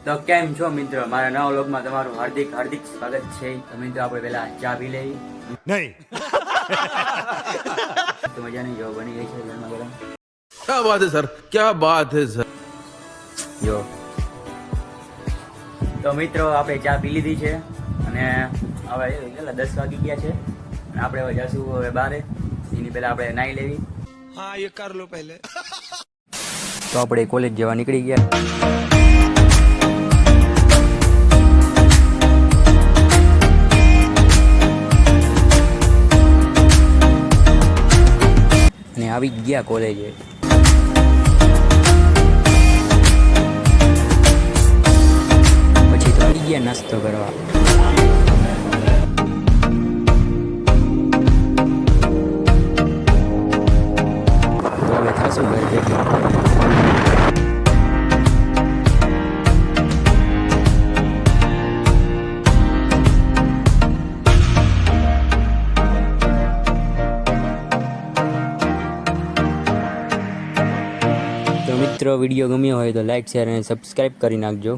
તો કેમ છો મિત્રો, મારા નવા વ્લોગમાં તમારું હાર્દિક સ્વાગત છે। તો મિત્રો આપણે પહેલા ચા પી લઈ। નહીં તો મજાની જો બની ગઈ છે ગરમા ગરમ। क्या बात है सर, क्या बात है सर। જો તો મિત્રો આપણે ચા પી લીધી છે અને હવે કેટલા 10 વાગી ગયા છે અને આપણે હવે જઈશું હવે બારે। એની પહેલા આપણે નાઈ લેવી। हाँ ये कर लो पहले। તો આપણે કોલેજ જવા નીકળી ગયા। અને આવી ગયા કોલેજે। પછી તો આવી ગયા નાસ્તો કરવા। તો હવે થાશું ઘર ભેગું। તો મિત્રો વિડીયો ગમ્યો હોય તો લાઈક શેર અને સબસ્ક્રાઈબ કરી નાખજો।